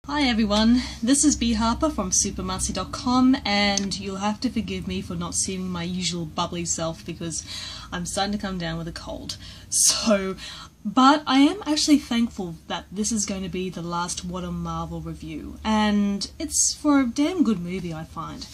Hi everyone, this is B Harper from supermarcy.com, and you'll have to forgive me for not seeming my usual bubbly self because I'm starting to come down with a cold. But I am actually thankful that this is going to be the last What a Marvel review, and it's for a damn good movie, I find.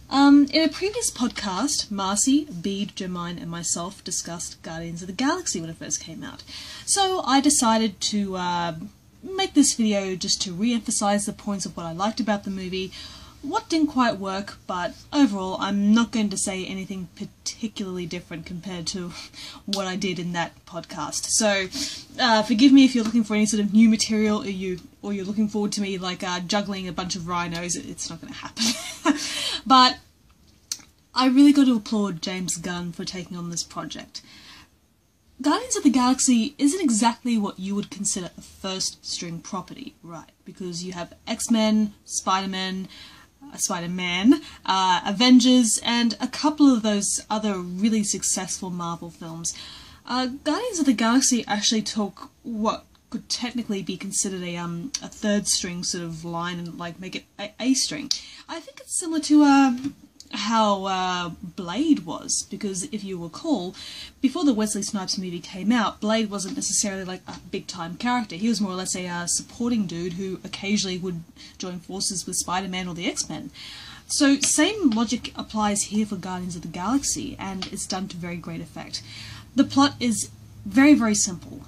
In a previous podcast, Marcy, Bede, Jermaine and myself discussed Guardians of the Galaxy when it first came out. So I decided to make this video just to re-emphasize the points of what I liked about the movie, what didn't quite work, but overall I'm not going to say anything particularly different compared to what I did in that podcast. So forgive me if you're looking for any sort of new material or you're looking forward to me like juggling a bunch of rhinos. It's not going to happen. But I really got to applaud James Gunn for taking on this project. Guardians of the Galaxy isn't exactly what you would consider a first-string property, right? Because you have X-Men, Spider-Man, Avengers, and a couple of those other really successful Marvel films. Guardians of the Galaxy actually took what could technically be considered a third-string sort of line and like make it a string. I think it's similar to how Blade was, because if you recall, before the Wesley Snipes movie came out, Blade wasn't necessarily like a big-time character. He was more or less a supporting dude who occasionally would join forces with Spider-Man or the X-Men. So same logic applies here for Guardians of the Galaxy, and it's done to very great effect. The plot is very, very simple.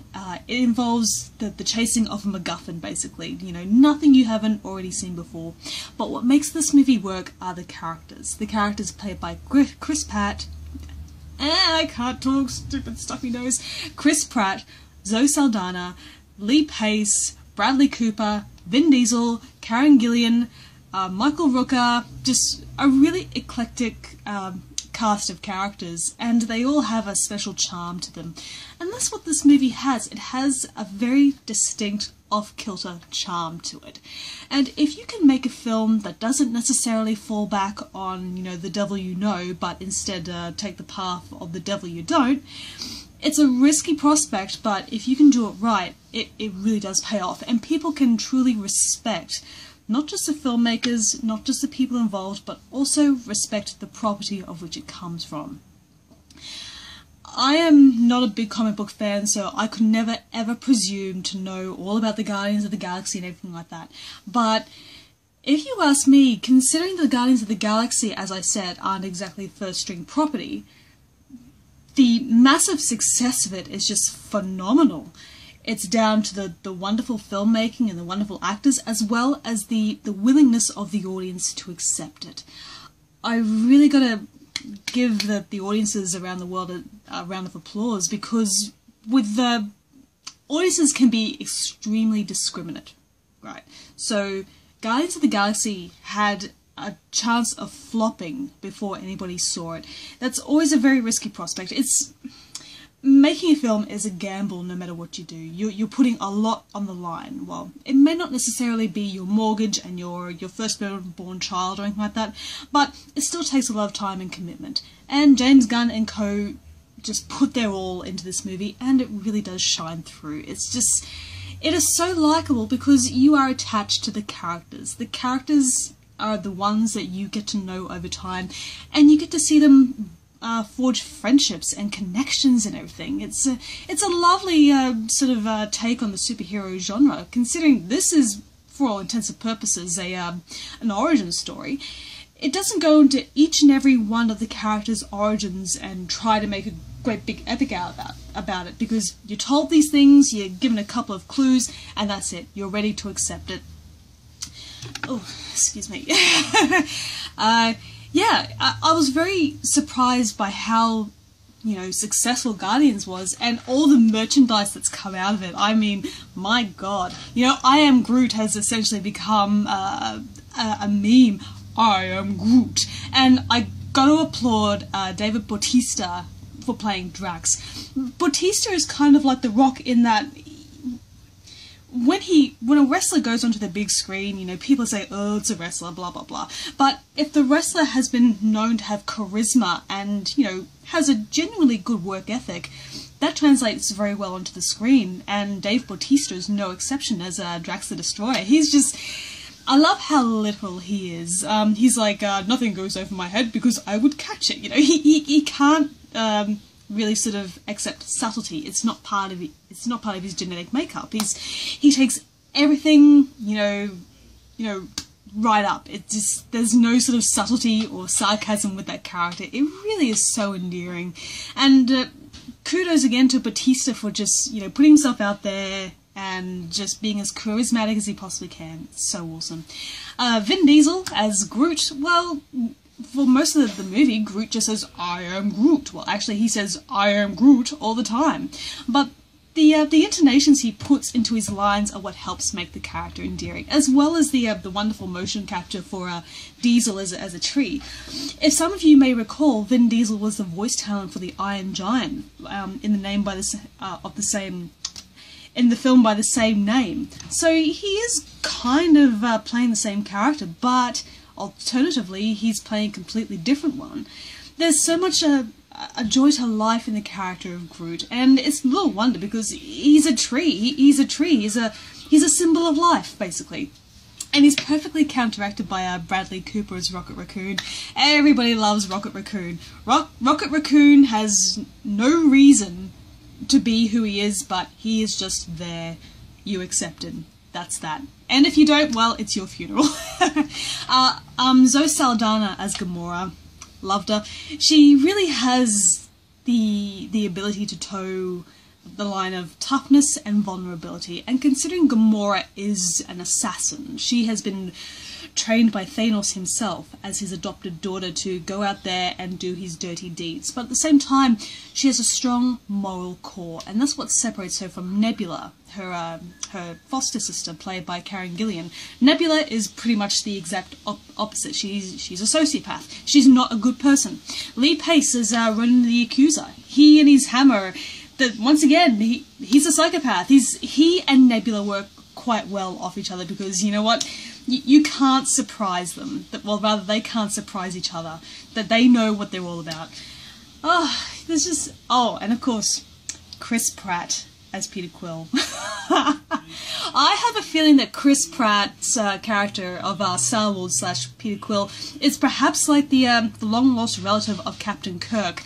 It involves the chasing of a MacGuffin, basically. You know, nothing you haven't already seen before. But what makes this movie work are the characters. The characters played by Chris Pratt. I can't talk, stupid stuffy nose. Chris Pratt, Zoe Saldana, Lee Pace, Bradley Cooper, Vin Diesel, Karen Gillan, Michael Rooker. Just a really eclectic cast of characters, and they all have a special charm to them. And that's what this movie has. It has a very distinct off-kilter charm to it. And if you can make a film that doesn't necessarily fall back on, you know, the devil you know, but instead take the path of the devil you don't, it's a risky prospect, but if you can do it right, it really does pay off. And people can truly respect not just the filmmakers, not just the people involved, but also respect the property of which it comes from. I am not a big comic book fan, so I could never ever presume to know all about the Guardians of the Galaxy and everything like that. But if you ask me, considering the Guardians of the Galaxy, as I said, aren't exactly first-string property, the massive success of it is just phenomenal. It's down to the wonderful filmmaking and the wonderful actors, as well as the willingness of the audience to accept it. I really gotta give the audiences around the world a round of applause, because with the audiences can be extremely discriminate, right? So Guardians of the Galaxy had a chance of flopping before anybody saw it. That's always a very risky prospect. Making a film is a gamble no matter what you do. You're putting a lot on the line. Well, it may not necessarily be your mortgage and your first-born child or anything like that, but it still takes a lot of time and commitment. And James Gunn and co. just put their all into this movie, and it really does shine through. It is so likeable because you are attached to the characters. The characters are the ones that you get to know over time, and you get to see them forge friendships and connections and everything. It's a lovely sort of take on the superhero genre, considering this is, for all intents and purposes, an origin story. It doesn't go into each and every one of the characters' origins and try to make a great big epic out about it, because you're told these things, you're given a couple of clues, and that's it. You're ready to accept it. Oh, excuse me. Yeah, I was very surprised by how, you know, successful Guardians was, and all the merchandise that's come out of it. I mean, my God. You know, I Am Groot has essentially become a meme. I am Groot. And I gotta applaud David Bautista for playing Drax. Bautista is kind of like The Rock in that when a wrestler goes onto the big screen, you know, people say, oh, it's a wrestler, blah, blah, blah. But if the wrestler has been known to have charisma and, you know, has a genuinely good work ethic, that translates very well onto the screen, and Dave Bautista is no exception as Drax the Destroyer. He's just... I love how literal he is. He's like, nothing goes over my head because I would catch it. You know, he can't really sort of accept subtlety. It's not part of it. It's not part of his genetic makeup. He takes everything, you know, right up. It just, there's no sort of subtlety or sarcasm with that character. It really is so endearing. And kudos again to Bautista for just, you know, putting himself out there and just being as charismatic as he possibly can. It's so awesome. Vin Diesel as Groot, well, for most of the movie, Groot just says, "I am Groot." Well, actually, he says, "I am Groot" all the time. But the intonations he puts into his lines are what helps make the character endearing, as well as the wonderful motion capture for Diesel as a tree. If some of you may recall, Vin Diesel was the voice talent for the Iron Giant in the film by the same name. So he is kind of playing the same character, but alternatively, he's playing a completely different one. There's so much a joy to life in the character of Groot, and it's little wonder because he's a tree. He's a tree. He's a symbol of life, basically. And he's perfectly counteracted by Bradley Cooper as Rocket Raccoon. Everybody loves Rocket Raccoon. Rocket Raccoon has no reason to be who he is, but he is just there. You accept him. That's that. And if you don't, well, it's your funeral. Zoe Saldana as Gamora. Loved her. She really has the ability to toe the line of toughness and vulnerability. And considering Gamora is an assassin, she has been trained by Thanos himself as his adopted daughter to go out there and do his dirty deeds. But at the same time, she has a strong moral core, and that's what separates her from Nebula, her foster sister, played by Karen Gillan. Nebula is pretty much the exact opposite. She's a sociopath. She's not a good person. Lee Pace is Ronan the Accuser. He and his hammer, that once again, he's a psychopath. He and Nebula work quite well off each other because, you know what, you can't surprise them. Well, rather, they can't surprise each other. That they know what they're all about. There's just... Oh, and of course, Chris Pratt as Peter Quill. I have a feeling that Chris Pratt's character of Star-Lord / Peter Quill is perhaps like the long-lost relative of Captain Kirk.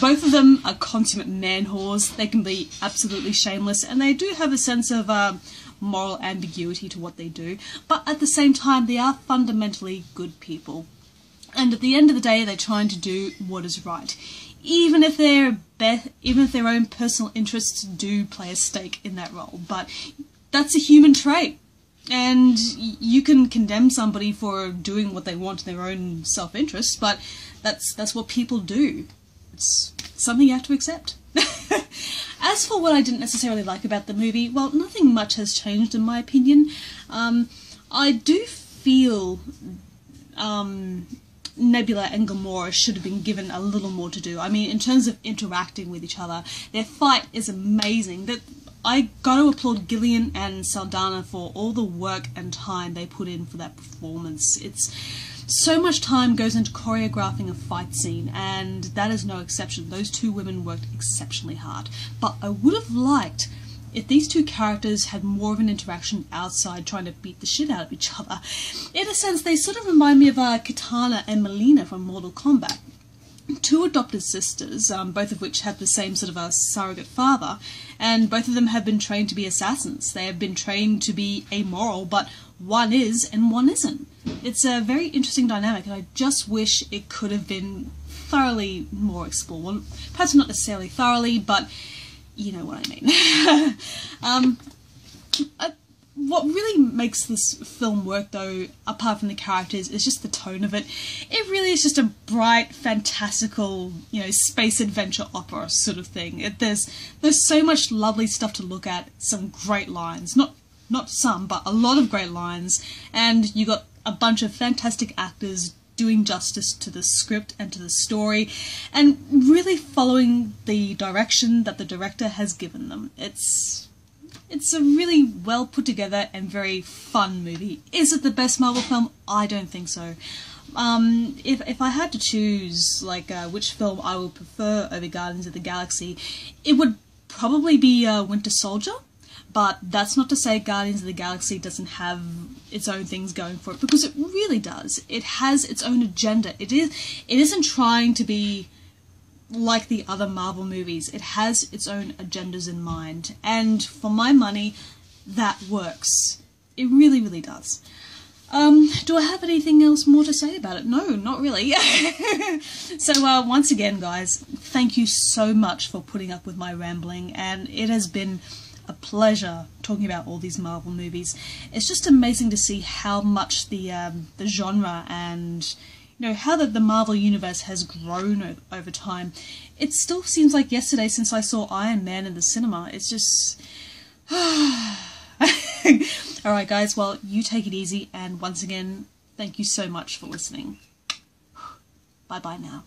Both of them are consummate man-whores. They can be absolutely shameless, and they do have a sense of moral ambiguity to what they do, but at the same time they are fundamentally good people. And at the end of the day, they're trying to do what is right, even if their own personal interests do play a stake in that role. But that's a human trait, and you can condemn somebody for doing what they want in their own self-interest, but that's what people do. It's something you have to accept. As for what I didn't necessarily like about the movie, well, nothing much has changed in my opinion. I do feel Nebula and Gamora should have been given a little more to do. I mean, in terms of interacting with each other, their fight is amazing. I got to applaud Gillian and Saldana for all the work and time they put in for that performance. It's so much time goes into choreographing a fight scene, and that is no exception. Those two women worked exceptionally hard. But I would have liked if these two characters had more of an interaction outside trying to beat the shit out of each other. In a sense, they sort of remind me of Kitana and Melina from Mortal Kombat. Two adopted sisters, both of which have the same sort of a surrogate father, and both of them have been trained to be assassins. They have been trained to be amoral, but one is and one isn't. It's a very interesting dynamic, and I just wish it could have been thoroughly more explored. Well, perhaps not necessarily thoroughly, but you know what I mean. What really makes this film work, though, apart from the characters, is just the tone of it. It really is just a bright, fantastical, you know, space adventure opera sort of thing. There's so much lovely stuff to look at, some great lines. Not some, but a lot of great lines. And you got a bunch of fantastic actors doing justice to the script and to the story, and really following the direction that the director has given them. It's a really well put together and very fun movie. Is it the best Marvel film? I don't think so. If I had to choose like which film I would prefer over Guardians of the Galaxy, it would probably be Winter Soldier. But that's not to say Guardians of the Galaxy doesn't have its own things going for it, because it really does. It has its own agenda. It isn't trying to be like the other Marvel movies. It has its own agendas in mind. And for my money, that works. It really, really does. Do I have anything else more to say about it? No, not really. So once again, guys, thank you so much for putting up with my rambling, and it has been a pleasure talking about all these Marvel movies. It's just amazing to see how much the genre and how the Marvel universe has grown over time. It still seems like yesterday since I saw Iron Man in the cinema. It's just alright guys, well, you take it easy, and once again, thank you so much for listening. Bye bye now.